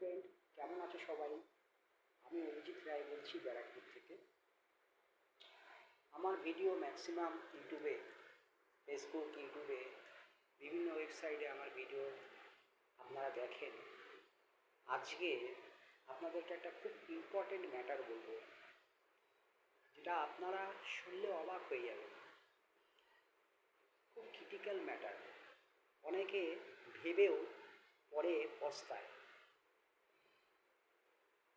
Friend, কেমন আছো সবাই? আমি অভিজিৎ রায় বলছি ব্যারাকপুর থেকে। আমার ভিডিও ম্যাক্সিমাম ইউটিউবে, ফেসবুক, ইউটিউবে, বিভিন্ন ওয়েবসাইটে আমার ভিডিও আপনারা দেখেন। আজকে আপনাদেরকে একটা খুব ইম্পর্টেন্ট ম্যাটার বলবো, যেটা আপনারা শুনলে অবাক হয়ে যাবেন। খুব ক্রিটিক্যাল ম্যাটার। অনেকে ভেবেও পরে পস্তায়।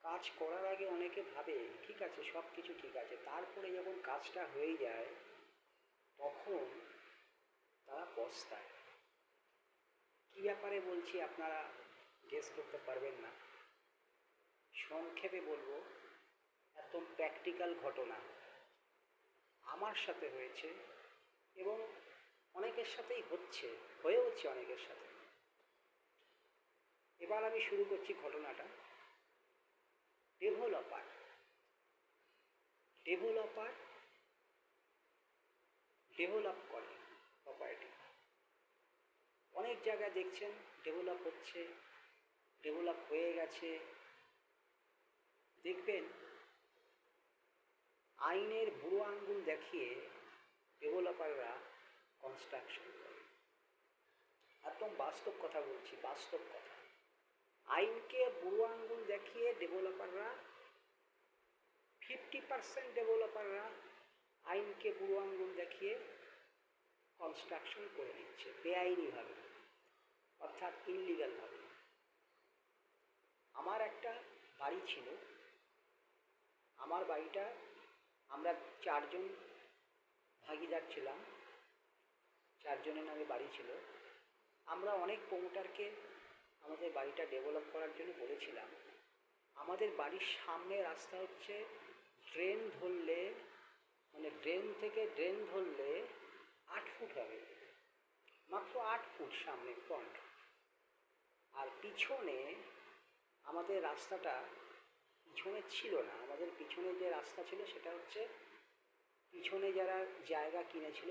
কাজ করার আগে অনেকে ভাবে ঠিক আছে, সব কিছু ঠিক আছে, তারপরে যখন কাজটা হয়ে যায় তখন তারা পস্তায়। কী ব্যাপারে বলছি আপনারা গেস করতে পারবেন না। সংক্ষেপে বলবো, একদম প্র্যাকটিক্যাল ঘটনা আমার সাথে হয়েছে এবং অনেকের সাথেই হয়েওছে অনেকের সাথে। এবার আমি শুরু করছি ঘটনাটা। ডেভেলপার ডেভেলপ করে প্রপার্টি। অনেক জায়গায় দেখছেন ডেভেলপ হচ্ছে, ডেভেলপ হয়ে গেছে। দেখবেন আইনের বুড়ো আঙ্গুল দেখিয়ে ডেভেলপাররা কনস্ট্রাকশন করে। একদম বাস্তব কথা বলছি, বাস্তব কথা। আইনকে বুড়ো আঙ্গুল দেখিয়ে ডেভেলপাররা 50% ডেভেলপাররা আইনকে বুড়ো আঙ্গুল দেখিয়ে কনস্ট্রাকশন করে দিচ্ছে বেআইনিভাবে, অর্থাৎ ইনলিগালভাবে। আমার একটা বাড়ি ছিল। আমার বাড়িটা আমরা 4জন ভাগিদার ছিলাম, 4জনের নামে বাড়ি ছিল। আমরা অনেক প্রমোটারকে আমাদের বাড়িটা ডেভেলপ করার জন্য বলেছিলাম। আমাদের বাড়ির সামনে রাস্তা হচ্ছে ড্রেন ধরলে, মানে ড্রেন থেকে ড্রেন ধরলে 8 ফুট হবে, মাত্র 8 ফুট সামনে ফ্রন্ট। আর পিছনে আমাদের রাস্তাটা পিছনে ছিল না। আমাদের পিছনে যে রাস্তা ছিল সেটা হচ্ছে পিছনে যারা জায়গা কিনেছিল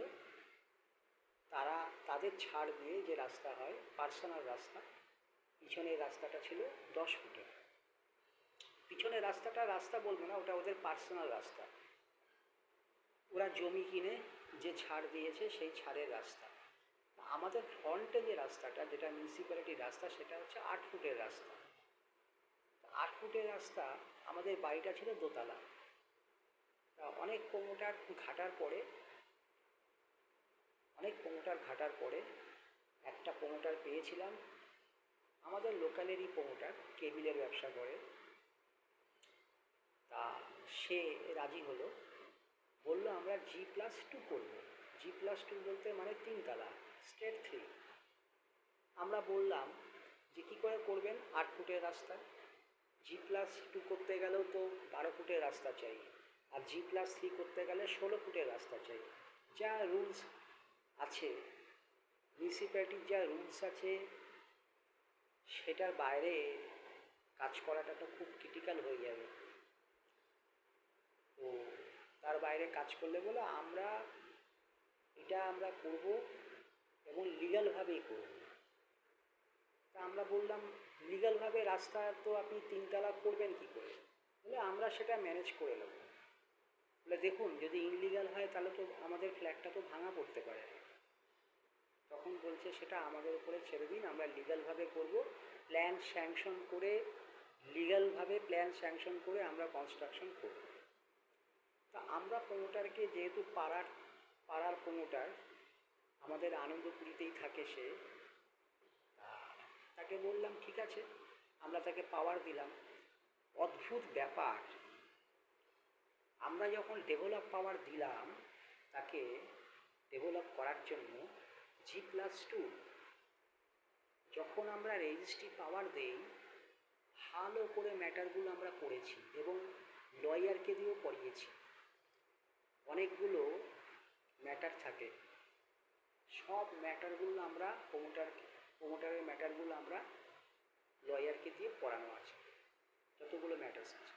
তাদের ছাড় দিয়ে যে রাস্তা হয়, পার্সোনাল রাস্তা, পিছনের রাস্তাটা ছিল 10 ফুটের। পিছনের রাস্তাটা রাস্তা বলবো না, ওটা ওদের পার্সোনাল রাস্তা। ওরা জমি কিনে যে ছাড় দিয়েছে সেই ছাড়ের রাস্তা। আমাদের ফ্রন্টে যে রাস্তাটা, যেটা মিউনিসিপ্যালিটির রাস্তা, সেটা হচ্ছে 8 ফুটের রাস্তা। 8 ফুটের রাস্তা, আমাদের বাড়িটা ছিল দোতলা। তা অনেক প্রমোটার ঘাটার পরে একটা প্রমোটার পেয়েছিলাম, আমাদের লোকালেরই প্রমোটার, কেবিলের ব্যবসা করে। তা সে রাজি হলো, বললো আমরা G+2 করবো। G+2 বলতে মানে 3 তলা, স্টেট 3। আমরা বললাম যে কী করে করবেন, 8 ফুটের রাস্তা। G+2 করতে গেলেও তো 12 ফুটের রাস্তা চাই, আর G+3 করতে গেলে 16 ফুটের রাস্তা চাই। যা রুলস আছে, মিউনিসিপ্যালিটির যা রুলস আছে, সেটার বাইরে কাজ করাটা তো খুব ক্রিটিক্যাল হয়ে যাবে। তো তার বাইরে কাজ করলে বলে আমরা করব এবং লিগ্যালভাবেই করব। তা আমরা বললাম লিগ্যালভাবে রাস্তা তো আপনি 3 তলা করবেন কী করে? বলে আমরা সেটা ম্যানেজ করে নেব। বলে দেখুন, যদি ইনলিগাল হয় তাহলে তো আমাদের ফ্ল্যাটটা তো ভাঙা পড়তে পারে। তখন বলছে সেটা আমাদের উপরে ছেড়ে দিন, আমরা লিগ্যালভাবে করব, লিগ্যালভাবে প্ল্যান স্যাংশন করে আমরা কনস্ট্রাকশন করব। তা আমরা প্রমোটারকে, যেহেতু পাড়ার প্রমোটার, আমাদের আনন্দপুরীতেই থাকে সে, তাকে বললাম ঠিক আছে, আমরা তাকে পাওয়ার দিলাম। অদ্ভুত ব্যাপার, আমরা যখন ডেভেলপ পাওয়ার দিলাম তাকে ডেভেলপ করার জন্য G+2, যখন আমরা রেজিস্ট্রি পাওয়ার দেই, ভালো করে ম্যাটারগুলো আমরা করেছি এবং লয়ারকে দিয়েও করিয়েছি। অনেকগুলো ম্যাটার থাকে, সব ম্যাটারগুলো আমরা প্রমোটারের ম্যাটারগুলো আমরা লয়ারকে দিয়ে পড়ানো আছে, যতগুলো ম্যাটার্স আছে।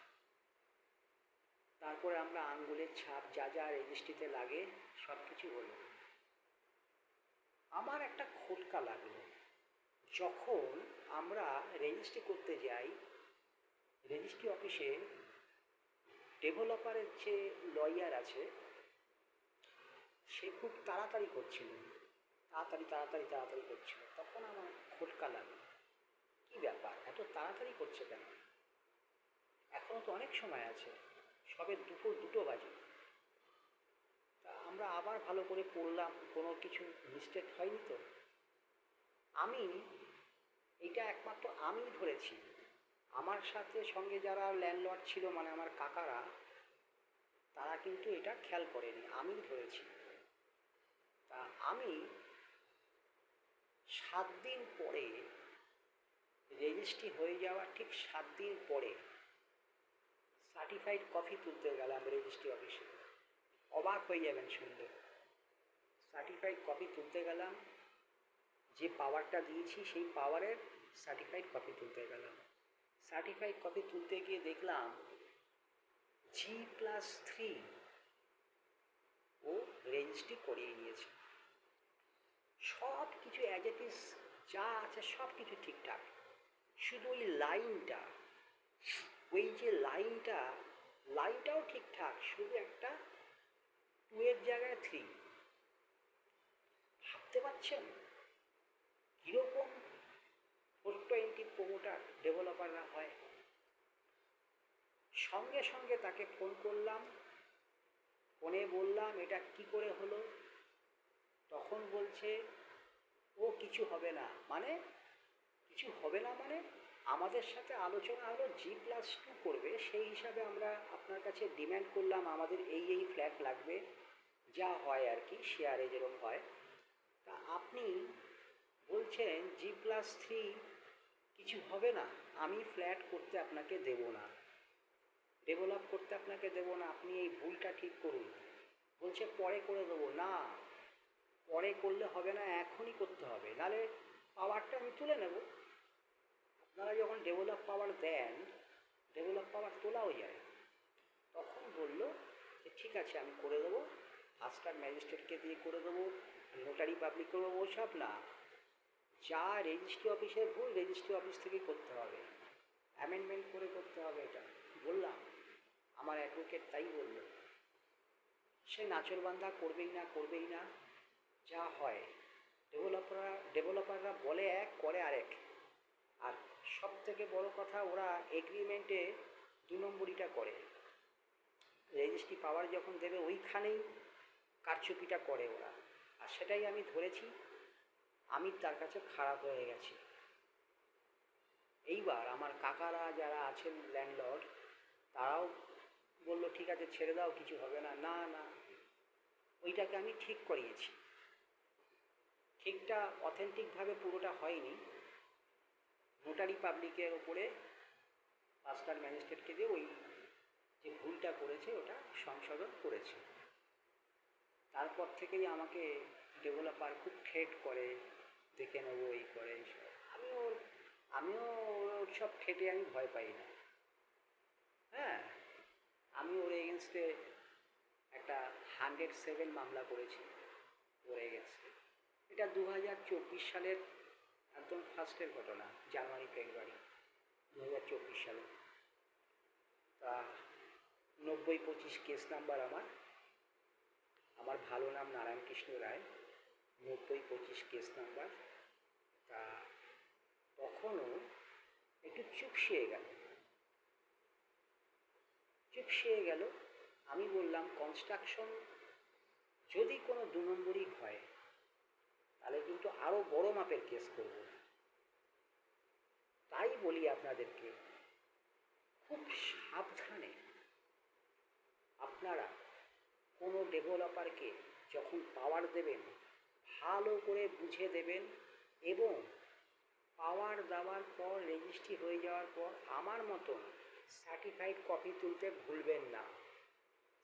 তারপরে আমরা আঙ্গুলের ছাপ যা যা রেজিস্ট্রিতে লাগে সব কিছু হলো। আমার একটা খটকা লাগলো, যখন আমরা রেজিস্ট্রি করতে যাই রেজিস্ট্রি অফিসে ডেভেলপারের যে লয়ার আছে সে খুব তাড়াতাড়ি করছিল, তাড়াতাড়ি করছিল। তখন আমার খটকা লাগলো, কী ব্যাপার, এত তাড়াতাড়ি করছে কেন? এখনও তো অনেক সময় আছে, সবে দুপুর 2টো বাজে। তা আমরা আবার ভালো করে পড়লাম, কোনো কিছু মিস্টেক হয়নি তো। আমি এটা একমাত্র আমিই ধরেছি, আমার সাথে সঙ্গে যারা ল্যান্ডলর্ড ছিল মানে আমার কাকারা, তারা কিন্তু এটা খেয়াল করেনি, আমিই ধরেছি। তা আমি 7 দিন পরে, রেজিস্ট্রি হয়ে যাওয়ার ঠিক 7 দিন পরে সার্টিফাইড কপি তুলতে গেলাম রেজিস্ট্রি অফিসে। অবাক হয়ে যাবেন শুনলে। সার্টিফাইড কপি তুলতে গেলাম, যে পাওয়ারটা দিয়েছি সেই পাওয়ারের সার্টিফাইড কপি তুলতে গেলাম। সার্টিফাইড কপি তুলতে গিয়ে দেখলাম G+3 ও রেজিস্ট্রি করিয়ে নিয়েছে। সব কিছু অ্যাজ ইট ইজ যা আছে সব কিছু ঠিকঠাক, শুধু ওই লাইনটা, ওই যে লাইনটাও ঠিকঠাক, শুধু একটা 2 এর জায়গায় 3। ভাবতে পারছেন কীরকম 420 প্রোমোটার ডেভেলপাররা হয়? সঙ্গে সঙ্গে তাকে ফোন করলাম, ফোনে বললাম এটা কি করে হলো। তখন বলছে ও কিছু হবে না। মানে কিছু হবে না মানে আমাদের সাথে আলোচনা হলো G+2 করবে, সেই হিসাবে আমরা আপনার কাছে ডিম্যান্ড করলাম আমাদের এই ফ্ল্যাট লাগবে, যা হয় আর কি, শেয়ারে যেরকম হয়। তা আপনি বলছেন G+3 কিছু হবে না, আমি ফ্ল্যাট করতে আপনাকে দেব না, ডেভেলপ করতে আপনাকে দেব না, আপনি এই ভুলটা ঠিক করুন। বলছে পরে করে দেবো। না, পরে করলে হবে না, এখনই করতে হবে, নাহলে পাওয়ারটা আমি তুলে নেব। আপনারা যখন ডেভেলপ পাওয়ার দেন, ডেভেলপ পাওয়ার তোলাও যায়। তখন বলল যে ঠিক আছে আমি করে দেবো, ফাস্টার ম্যাজিস্ট্রেটকে দিয়ে করে দেবো, নোটারি পাবলিক করবো, ওসব না, যা রেজিস্ট্রি অফিসের ভুল রেজিস্ট্রি অফিস থেকেই করতে হবে, অ্যামেন্ডমেন্ট করে করতে হবে। এটা বললাম, আমার অ্যাডভোকেট তাই বলল। সে নাচরবান্ধা করবেই না, যা হয়। ডেভেলপাররা বলে এক, করে আরেক। আর সব থেকে বড় কথা, ওরা এগ্রিমেন্টে 2 নম্বরিটা করে। রেজিস্ট্রি পাওয়ার যখন দেবে ওইখানেই কারচুপিটা করে ওরা। আর সেটাই আমি ধরেছি, আমি তার কাছে খারাপ হয়ে গেছি। এইবার আমার কাকারা যারা আছেন ল্যান্ডলর্ড, তারাও বললো ঠিক আছে ছেড়ে দাও, কিছু হবে না। না না, ওইটাকে আমি ঠিক করিয়েছি। ঠিকটা অথেন্টিকভাবে পুরোটা হয়নি, নোটারি পাবলিকের ওপরে ফাস্টার ম্যাজিস্ট্রেটকে দিয়ে ওই যে ভুলটা করেছে ওটা সংশোধন করেছে। তারপর থেকেই আমাকে ডেভেলপার খুব থ্রেট করে, দেখে নেবো, এই করে এইসব। আমিও ওর সব ঠেটে আমি ভয় পাই না। হ্যাঁ, আমি ওর এগেনস্টে একটা 107 মামলা করেছি ওর এগেনস্টে। এটা 2024 সালের একদম ফার্স্টের ঘটনা, জানুয়ারি ফেব্রুয়ারি 2024 সালে। তা 90-25 কেস নাম্বার আমার ভালো নাম নারায়ণ কৃষ্ণ রায়, 90-25 কেস নাম্বার। তা তখনও একটু চুপসিয়ে গেল। আমি বললাম কনস্ট্রাকশন যদি কোনো 2 নম্বরই হয় তাহলে কিন্তু আরও বড় মাপের কেস করব। তাই বলি আপনাদেরকে, খুব সাবধানে আপনারা কোনো ডেভেলপারকে যখন পাওয়ার দেবেন, ভালো করে বুঝে দেবেন। এবং পাওয়ার দেওয়ার পর, রেজিস্ট্রি হয়ে যাওয়ার পর আমার মতন সার্টিফাইড কপি তুলতে ভুলবেন না।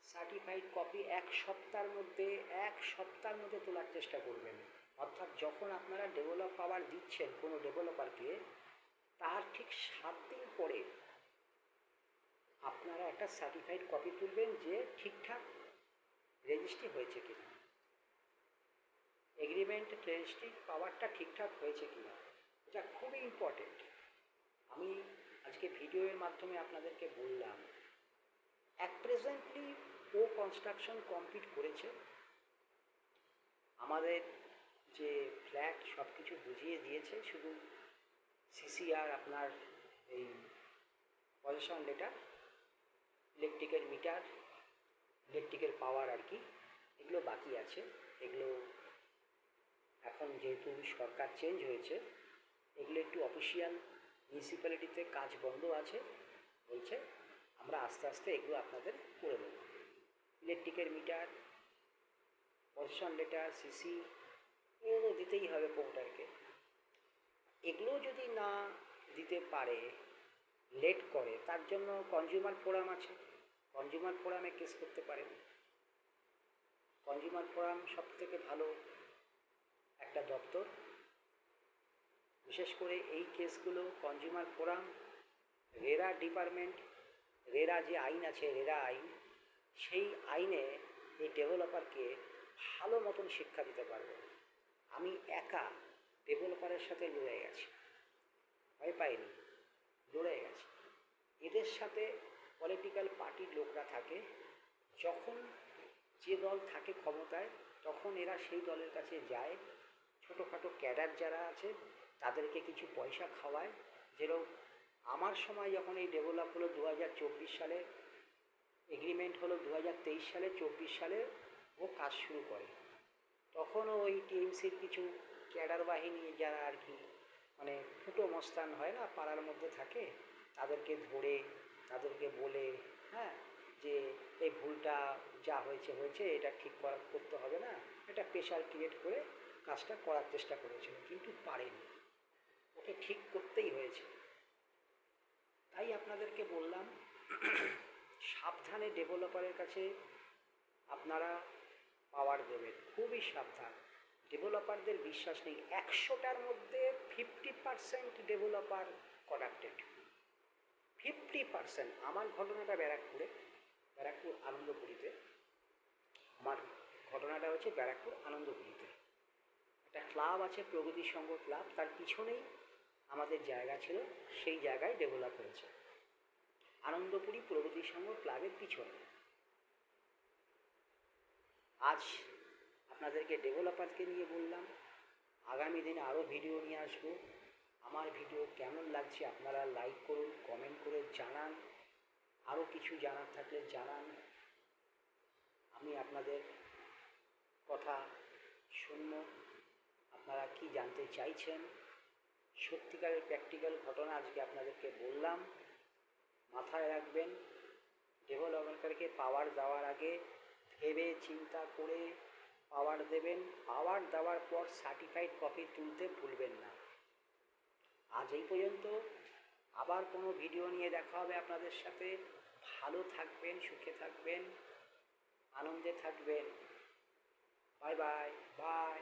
সার্টিফাইড কপি এক সপ্তাহের মধ্যে তোলার চেষ্টা করবেন। অর্থাৎ যখন আপনারা ডেভেলপ পাওয়ার দিচ্ছেন কোনো ডেভেলপারকে, তার ঠিক 7 দিন পরে আপনারা একটা সার্টিফাইড কপি তুলবেন যে ঠিকঠাক রেজিস্ট্রি হয়েছে কিনা, এগ্রিমেন্ট রেজিস্ট্রি পাওয়ারটা ঠিকঠাক হয়েছে কিনা। এটা খুবই ইম্পর্টেন্ট। আমি আজকে আজকে ভিডিওর মাধ্যমে আপনাদেরকে বললাম, অ্যাট প্রেজেন্টলি ও কনস্ট্রাকশন কমপ্লিট করেছে। আমাদের যে ফ্ল্যাট সব কিছু বুঝিয়ে দিয়েছে, শুধু সিসিআর আপনার এই পজিশন লেটার, ইলেকট্রিকের মিটার, ইলেকট্রিকের পাওয়ার আর কি, এগুলো বাকি আছে। এগুলো এখন যেহেতু সরকার চেঞ্জ হয়েছে, এগুলো একটু অফিসিয়াল মিউনিসিপ্যালিটিতে কাজ বন্ধ আছে বলছে, আমরা আস্তে আস্তে এগুলো আপনাদের করে দেব। ইলেকট্রিকের মিটার, পজিশন লেটার, সিসি, এগুলো দিতেই হবে প্রোমোটারকে। এগুলো যদি না দিতে পারে, লেট করে, তার জন্য কনজিউমার ফোরাম আছে, কনজিউমার ফোরামে কেস করতে পারেন। কনজিউমার ফোরাম সব থেকে ভালো একটা দপ্তর, বিশেষ করে এই কেসগুলো consumer forum, RERA department, RERA যে আইন আছে, রেরা আইন, সেই আইনে এই ডেভেলপারকে ভালো মতন শিক্ষা দিতে পারবে। আমি একা ডেভেলপারের সাথে লড়ে গেছি, ভয় পাইনি, লড়ে গেছি। এদের সাথে পলিটিক্যাল পার্টির লোকরা থাকে, যখন যে দল থাকে ক্ষমতায় তখন এরা সেই দলের কাছে যায়, ছোটোখাটো ক্যাডার যারা আছে তাদেরকে কিছু পয়সা খাওয়ায়। যেরকম আমার সময় যখন এই ডেভেলপ হলো 2024 সালে, এগ্রিমেন্ট হলো 2023 সালে, 24 সালে ও কাজ শুরু করে, তখনও ওই টিএমসির কিছু ক্যাডার বাহিনী যারা আর কি মানে ফুটো মস্তান হয় না, পাড়ার মধ্যে থাকে, তাদেরকে ধরে, তাদেরকে বলে, হ্যাঁ, যে এই ভুলটা যা হয়েছে হয়েছে, এটা ঠিক করতে হবে না, এটা প্রেশার ক্রিয়েট করে কাজটা করার চেষ্টা করেছিল, কিন্তু পারেনি, ওকে ঠিক করতেই হয়েছে। তাই আপনাদেরকে বললাম, সাবধানে ডেভেলপারের কাছে আপনারা পাওয়ার দেবেন, খুবই সাবধান। ডেভেলপারদের বিশ্বাস নেই, 100টার মধ্যে 50% ডেভেলপার করাপ্টেড, 50%। আমার ঘটনাটা ব্যারাকপুর আনন্দপুরীতে, আমার ঘটনাটা হচ্ছে ব্যারাকপুর আনন্দপুরীতে। একটা ক্লাব আছে, প্রগতি সংঘ ক্লাব, তার পিছনেই আমাদের জায়গা ছিল, সেই জায়গায় ডেভেলপ হয়েছে, আনন্দপুরী প্রগতি সংঘ ক্লাবের পিছনে। আজ আপনাদেরকে ডেভেলপারকে নিয়ে বললাম, আগামী দিনে আরও ভিডিও নিয়ে আসবো। আমার ভিডিও কেমন লাগছে আপনারা লাইক করুন, কমেন্ট করে জানান, আরও কিছু জানার থাকলে জানান, আমি আপনাদের কথা শুনব, আপনারা কি জানতে চাইছেন। সত্যিকারের প্র্যাকটিক্যাল ঘটনা আজকে আপনাদেরকে বললাম। মাথায় রাখবেন, ডেভেলপারকে পাওয়ার দেওয়ার আগে ভেবে চিন্তা করে পাওয়ার দেবেন, পাওয়ার দেওয়ার পর সার্টিফাইড কপি তুলতে ভুলবেন না। আজ এই পর্যন্ত, আবার কোনো ভিডিও নিয়ে দেখা হবে আপনাদের সাথে। ভালো থাকবেন, সুখে থাকবেন, আনন্দে থাকবেন। Bye bye bye.